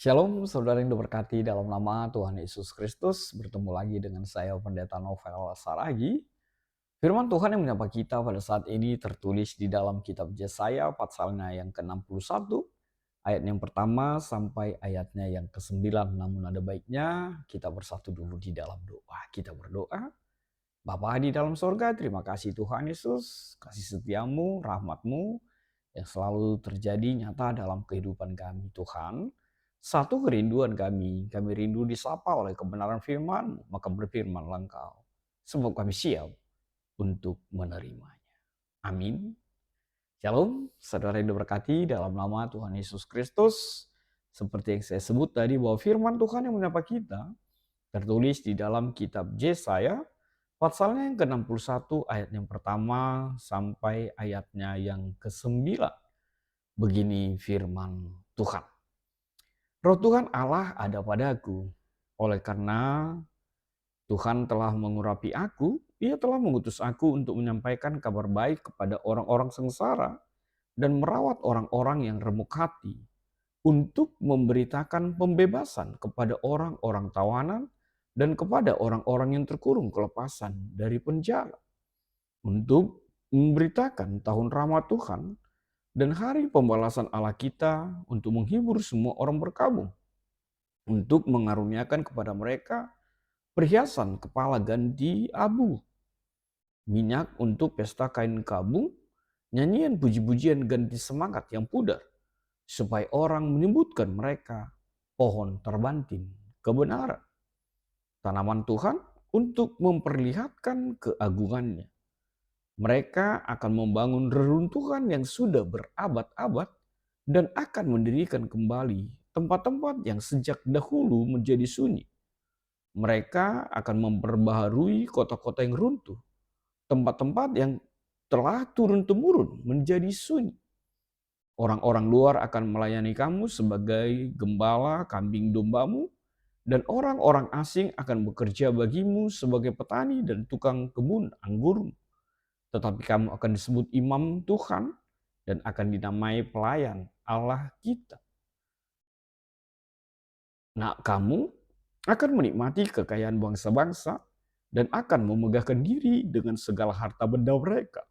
Shalom, saudara yang diberkati dalam nama Tuhan Yesus Kristus. Bertemu lagi dengan saya, Pendeta Novel Saragi. Firman Tuhan yang menyapa kita pada saat ini tertulis di dalam kitab Yesaya, pasalnya yang ke-61, ayat yang pertama sampai ayatnya yang ke-9. Namun ada baiknya kita bersatu dulu di dalam doa. Kita berdoa. Bapa di dalam sorga, terima kasih Tuhan Yesus, kasih setiamu, rahmatmu, yang selalu terjadi nyata dalam kehidupan kami Tuhan. Satu kerinduan kami rindu disapa oleh kebenaran firman, maka berfirmanlah Engkau, sebab kami siap untuk menerimanya. Amin. Shalom, saudara yang diberkati dalam nama Tuhan Yesus Kristus. Seperti yang saya sebut tadi bahwa firman Tuhan yang menyapa kita, tertulis di dalam kitab Yesaya, pasalnya yang ke-61 ayat yang pertama sampai ayatnya yang ke-9. Begini firman Tuhan. Roh Tuhan Allah ada padaku, oleh karena Tuhan telah mengurapi aku, Ia telah mengutus aku untuk menyampaikan kabar baik kepada orang-orang sengsara dan merawat orang-orang yang remuk hati, untuk memberitakan pembebasan kepada orang-orang tawanan dan kepada orang-orang yang terkurung kelepasan dari penjara, untuk memberitakan tahun rahmat Tuhan dan hari pembalasan Allah kita, untuk menghibur semua orang berkabung, untuk mengaruniakan kepada mereka perhiasan kepala ganti abu, minyak untuk pesta kain kabung, nyanyian puji-pujian ganti semangat yang pudar, supaya orang menyebutkan mereka pohon terbanting kebenaran, tanaman Tuhan untuk memperlihatkan keagungannya. Mereka akan membangun reruntuhan yang sudah berabad-abad dan akan mendirikan kembali tempat-tempat yang sejak dahulu menjadi sunyi. Mereka akan memperbaharui kota-kota yang runtuh, tempat-tempat yang telah turun-temurun menjadi sunyi. Orang-orang luar akan melayani kamu sebagai gembala kambing dombamu, dan orang-orang asing akan bekerja bagimu sebagai petani dan tukang kebun anggur. Tetapi kamu akan disebut imam Tuhan dan akan dinamai pelayan Allah kita. Nah, kamu akan menikmati kekayaan bangsa-bangsa dan akan memegahkan diri dengan segala harta benda mereka.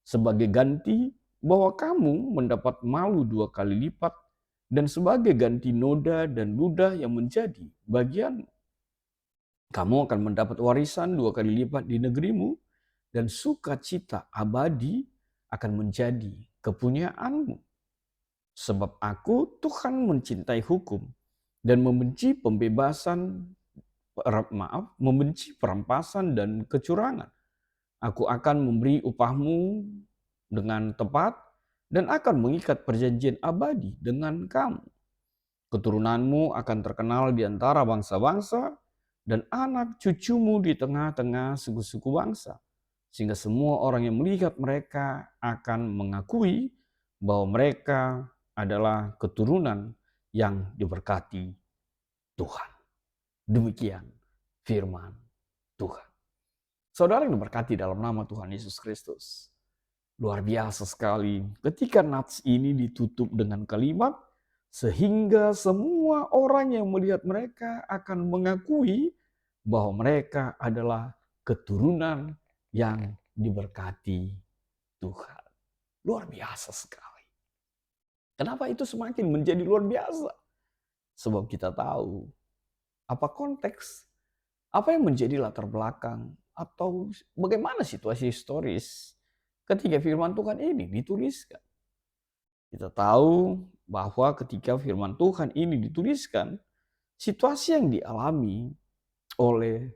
Sebagai ganti bahwa kamu mendapat malu 2 kali lipat, dan sebagai ganti noda dan ludah yang menjadi bagianmu. Kamu akan mendapat warisan 2 kali lipat di negerimu, dan sukacita abadi akan menjadi kepunyaanmu. Sebab aku, Tuhan, mencintai hukum dan membenci membenci perampasan dan kecurangan. Aku akan memberi upahmu dengan tepat dan akan mengikat perjanjian abadi dengan kamu. Keturunanmu akan terkenal di antara bangsa-bangsa dan anak cucumu di tengah-tengah suku-suku bangsa. Sehingga semua orang yang melihat mereka akan mengakui bahwa mereka adalah keturunan yang diberkati Tuhan. Demikian firman Tuhan. Saudara yang diberkati dalam nama Tuhan Yesus Kristus. Luar biasa sekali ketika nats ini ditutup dengan kalimat, sehingga semua orang yang melihat mereka akan mengakui bahwa mereka adalah keturunan yang diberkati Tuhan. Luar biasa sekali. Kenapa itu semakin menjadi luar biasa? Sebab kita tahu apa konteks, apa yang menjadi latar belakang, atau bagaimana situasi historis ketika firman Tuhan ini dituliskan. Kita tahu bahwa ketika firman Tuhan ini dituliskan, situasi yang dialami oleh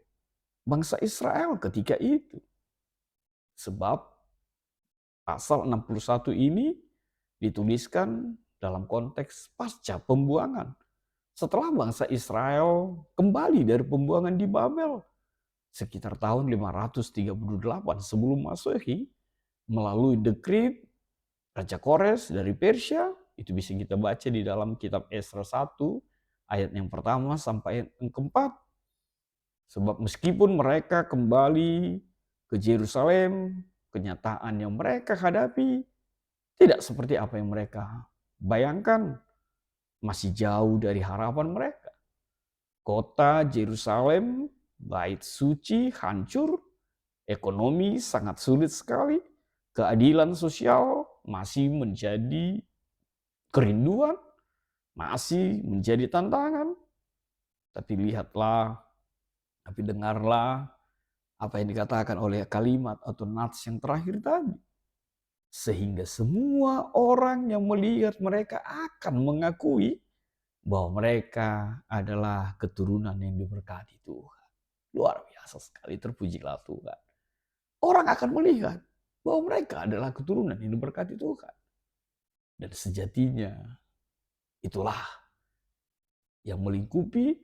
bangsa Israel ketika itu. Sebab pasal 61 ini dituliskan dalam konteks pasca pembuangan. Setelah bangsa Israel kembali dari pembuangan di Babel sekitar tahun 538 sebelum Masehi, melalui dekrit Raja Kores dari Persia, itu bisa kita baca di dalam kitab Esra 1 ayat yang pertama sampai ayat yang keempat. Sebab meskipun mereka kembali ke Yerusalem, kenyataan yang mereka hadapi tidak seperti apa yang mereka bayangkan. masih jauh dari harapan mereka. Kota Yerusalem, bait suci hancur, ekonomi sangat sulit sekali, keadilan sosial masih menjadi kerinduan, masih menjadi tantangan. Tapi lihatlah, tapi dengarlah apa yang dikatakan oleh kalimat atau nats yang terakhir tadi. Sehingga semua orang yang melihat mereka akan mengakui bahwa mereka adalah keturunan yang diberkati Tuhan. Luar biasa sekali, terpujilah Tuhan. Orang akan melihat bahwa mereka adalah keturunan yang diberkati Tuhan. Dan sejatinya itulah yang melingkupi,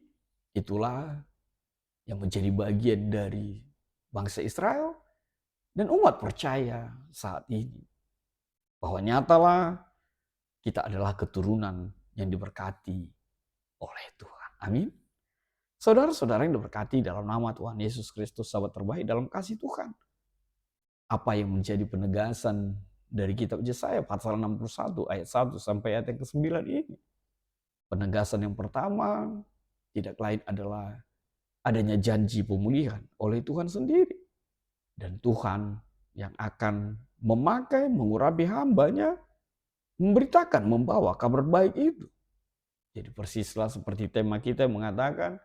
itulah yang menjadi bagian dari bangsa Israel dan umat percaya saat ini. Bahwa nyatalah kita adalah keturunan yang diberkati oleh Tuhan. Amin. Saudara-saudara yang diberkati dalam nama Tuhan Yesus Kristus, sahabat terbaik dalam kasih Tuhan. Apa yang menjadi penegasan dari kitab Yesaya pasal 61 ayat 1 sampai ayat yang ke-9 ini? Penegasan yang pertama tidak lain adalah adanya janji pemulihan oleh Tuhan sendiri. Dan Tuhan yang akan memakai, mengurapi hambanya, memberitakan, membawa kabar baik itu. Jadi persislah seperti tema kita yang mengatakan,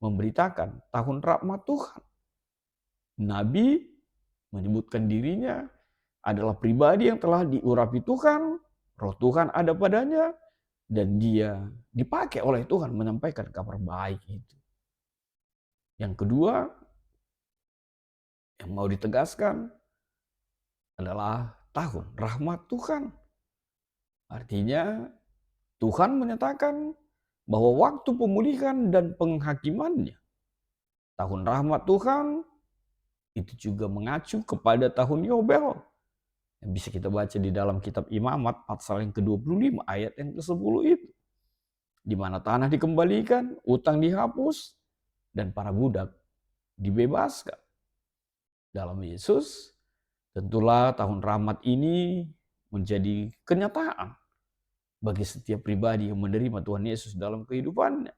memberitakan tahun rahmat Tuhan. Nabi menyebutkan dirinya adalah pribadi yang telah diurapi Tuhan, roh Tuhan ada padanya, dan dia dipakai oleh Tuhan menyampaikan kabar baik itu. Yang kedua, yang mau ditegaskan adalah tahun rahmat Tuhan. Artinya Tuhan menyatakan bahwa waktu pemulihan dan penghakimannya, tahun rahmat Tuhan itu juga mengacu kepada tahun Yobel. Yang bisa kita baca di dalam kitab Imamat pasal yang ke-25 ayat yang ke-10 itu. Di mana tanah dikembalikan, utang dihapus, dan para budak dibebaskan. Dalam Yesus, tentulah tahun rahmat ini menjadi kenyataan bagi setiap pribadi yang menerima Tuhan Yesus dalam kehidupannya.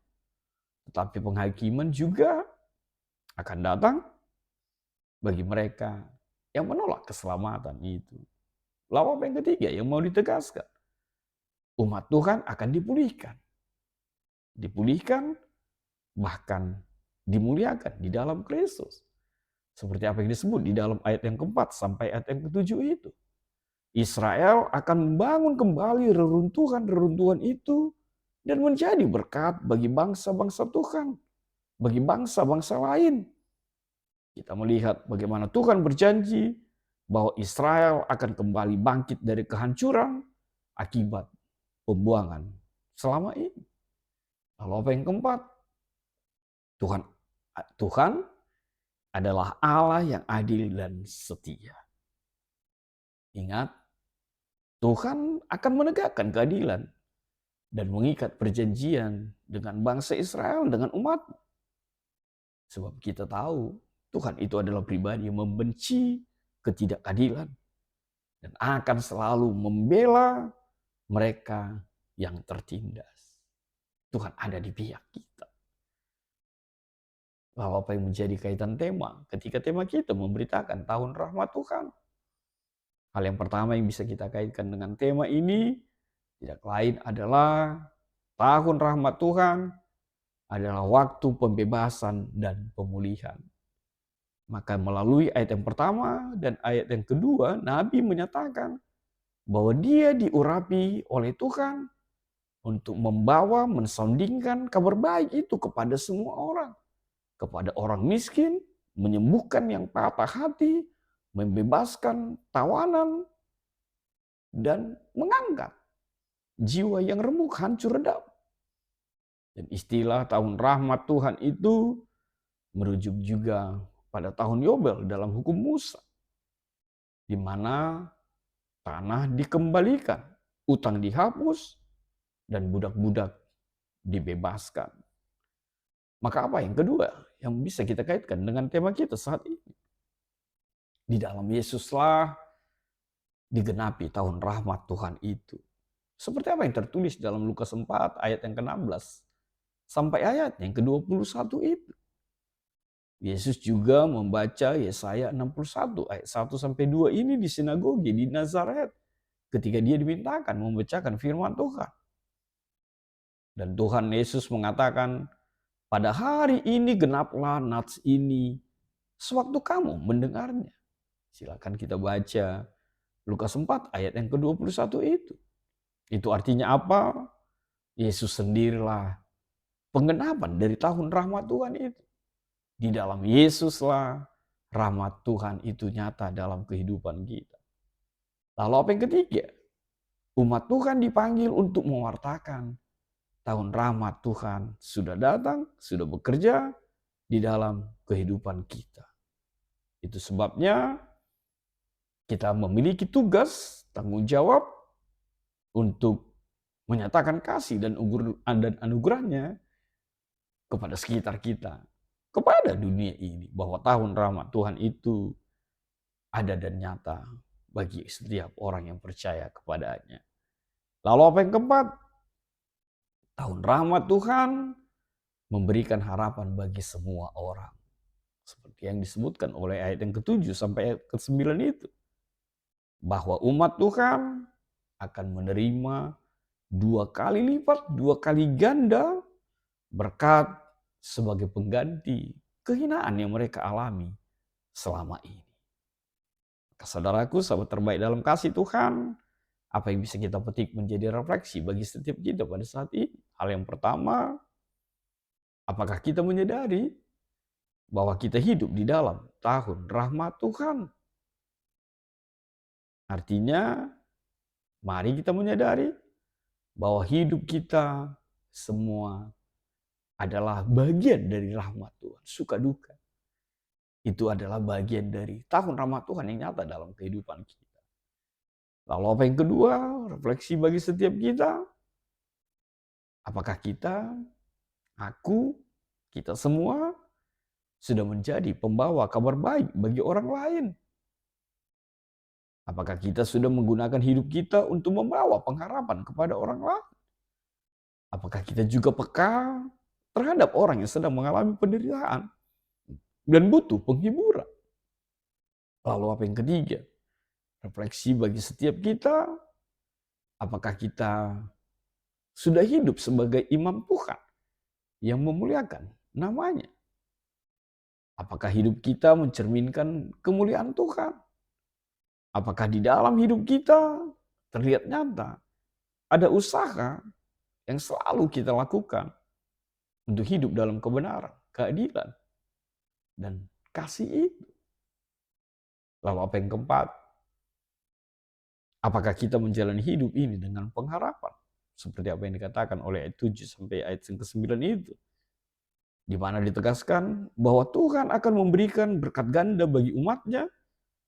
Tetapi penghakiman juga akan datang bagi mereka yang menolak keselamatan itu. Lalu apa yang ketiga yang mau ditegaskan? Umat Tuhan akan dipulihkan. Dipulihkan, bahkan dimuliakan di dalam Kristus. Seperti apa yang disebut di dalam ayat yang keempat sampai ayat yang ketujuh itu. Israel akan membangun kembali reruntuhan-reruntuhan itu dan menjadi berkat bagi bangsa-bangsa Tuhan, bagi bangsa-bangsa lain. Kita melihat bagaimana Tuhan berjanji bahwa Israel akan kembali bangkit dari kehancuran akibat pembuangan selama ini. Lalu apa yang keempat? Tuhan adalah Allah yang adil dan setia. Ingat, Tuhan akan menegakkan keadilan dan mengikat perjanjian dengan bangsa Israel, dengan umat. Sebab kita tahu Tuhan itu adalah pribadi yang membenci ketidakadilan dan akan selalu membela mereka yang tertindas. Tuhan ada di pihak kita. Lalu apa yang menjadi kaitan tema? Ketika tema kita memberitakan tahun rahmat Tuhan. Hal yang pertama yang bisa kita kaitkan dengan tema ini tidak lain adalah tahun rahmat Tuhan adalah waktu pembebasan dan pemulihan. Maka melalui ayat yang pertama dan ayat yang kedua, Nabi menyatakan bahwa dia diurapi oleh Tuhan untuk membawa, mensoundingkan kabar baik itu kepada semua orang. Kepada orang miskin, menyembuhkan yang patah hati, membebaskan tawanan, dan mengangkat jiwa yang remuk, hancur, redap. Dan istilah tahun rahmat Tuhan itu merujuk juga pada tahun Yobel dalam hukum Musa, di mana tanah dikembalikan, utang dihapus, dan budak-budak dibebaskan. Maka apa yang kedua yang bisa kita kaitkan dengan tema kita saat ini? Di dalam Yesuslah digenapi tahun rahmat Tuhan itu. Seperti apa yang tertulis dalam Lukas 4 ayat yang ke-16 sampai ayat yang ke-21 itu. Yesus juga membaca Yesaya 61 ayat 1 sampai 2 ini di sinagoge di Nazaret ketika dia dimintakan membacakan firman Tuhan. Dan Tuhan Yesus mengatakan, pada hari ini genaplah nats ini sewaktu kamu mendengarnya. Silakan kita baca Lukas 4 ayat yang ke-21 itu. Itu artinya apa? Yesus sendirilah penggenapan dari tahun rahmat Tuhan itu. Di dalam Yesuslah rahmat Tuhan itu nyata dalam kehidupan kita. Lalu apa yang ketiga? Umat Tuhan dipanggil untuk mewartakan tahun rahmat Tuhan sudah datang, sudah bekerja di dalam kehidupan kita. Itu sebabnya kita memiliki tugas, tanggung jawab untuk menyatakan kasih dan anugerahnya kepada sekitar kita, kepada dunia ini, bahwa tahun rahmat Tuhan itu ada dan nyata bagi setiap orang yang percaya kepadanya. Lalu apa yang keempat? Tahun rahmat Tuhan memberikan harapan bagi semua orang. Seperti yang disebutkan oleh ayat yang ke-7 sampai ayat ke-9 itu. Bahwa umat Tuhan akan menerima 2 kali lipat, 2 kali ganda berkat sebagai pengganti kehinaan yang mereka alami selama ini. Saudaraku, sahabat terbaik dalam kasih Tuhan, apa yang bisa kita petik menjadi refleksi bagi setiap kita pada saat ini? Hal yang pertama, apakah kita menyadari bahwa kita hidup di dalam tahun rahmat Tuhan? Artinya, mari kita menyadari bahwa hidup kita semua adalah bagian dari rahmat Tuhan, suka duka. Itu adalah bagian dari tahun rahmat Tuhan yang nyata dalam kehidupan kita. Lalu apa yang kedua, refleksi bagi setiap kita. Apakah kita, aku, kita semua sudah menjadi pembawa kabar baik bagi orang lain? Apakah kita sudah menggunakan hidup kita untuk membawa pengharapan kepada orang lain? Apakah kita juga peka terhadap orang yang sedang mengalami penderitaan dan butuh penghiburan? Lalu apa yang ketiga? Refleksi bagi setiap kita, apakah kita sudah hidup sebagai imam Tuhan yang memuliakan namanya? Apakah hidup kita mencerminkan kemuliaan Tuhan? Apakah di dalam hidup kita terlihat nyata ada usaha yang selalu kita lakukan untuk hidup dalam kebenaran, keadilan, dan kasih itu? Lalu apa yang keempat? Apakah kita menjalani hidup ini dengan pengharapan? Seperti apa yang dikatakan oleh ayat 7 sampai ayat yang ke-9 itu. Di mana ditegaskan bahwa Tuhan akan memberikan berkat ganda bagi umatnya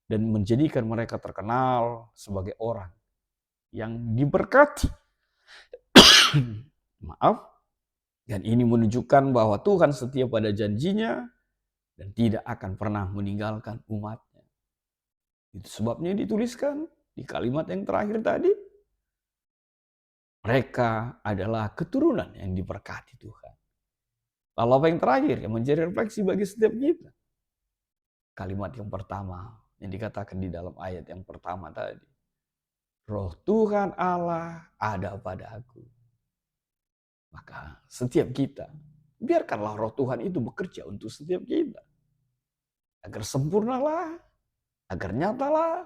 dan menjadikan mereka terkenal sebagai orang yang diberkati. Maaf. Dan ini menunjukkan bahwa Tuhan setia pada janjinya dan tidak akan pernah meninggalkan umatnya. Itu sebabnya dituliskan di kalimat yang terakhir tadi. Mereka adalah keturunan yang diberkati Tuhan. Lalu apa yang terakhir yang menjadi refleksi bagi setiap kita? Kalimat yang pertama yang dikatakan di dalam ayat yang pertama tadi. Roh Tuhan Allah ada pada aku. Maka setiap kita, biarkanlah roh Tuhan itu bekerja untuk setiap kita. Agar sempurnalah, agar nyatalah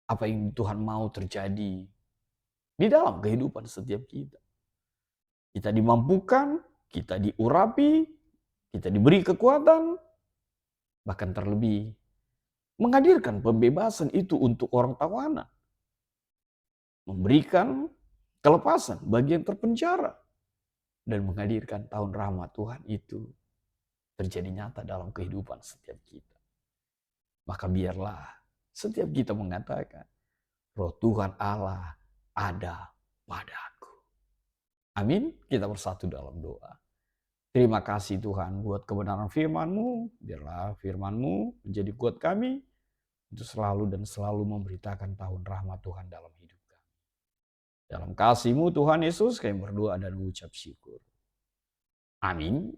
apa yang Tuhan mau terjadi di dalam kehidupan setiap kita. Kita dimampukan, kita diurapi, kita diberi kekuatan, bahkan terlebih menghadirkan pembebasan itu untuk orang tawanan. Memberikan kelepasan bagi yang terpenjara. Dan menghadirkan tahun rahmat Tuhan itu terjadi nyata dalam kehidupan setiap kita. Maka biarlah setiap kita mengatakan, roh Tuhan Allah ada padaku. Amin. Kita bersatu dalam doa. Terima kasih Tuhan buat kebenaran firman-Mu. Biarlah firman-Mu menjadi kuat kami untuk selalu dan selalu memberitakan tahun rahmat Tuhan dalam hidup kami. Dalam kasih-Mu Tuhan Yesus kami berdoa dan mengucap syukur. Amin.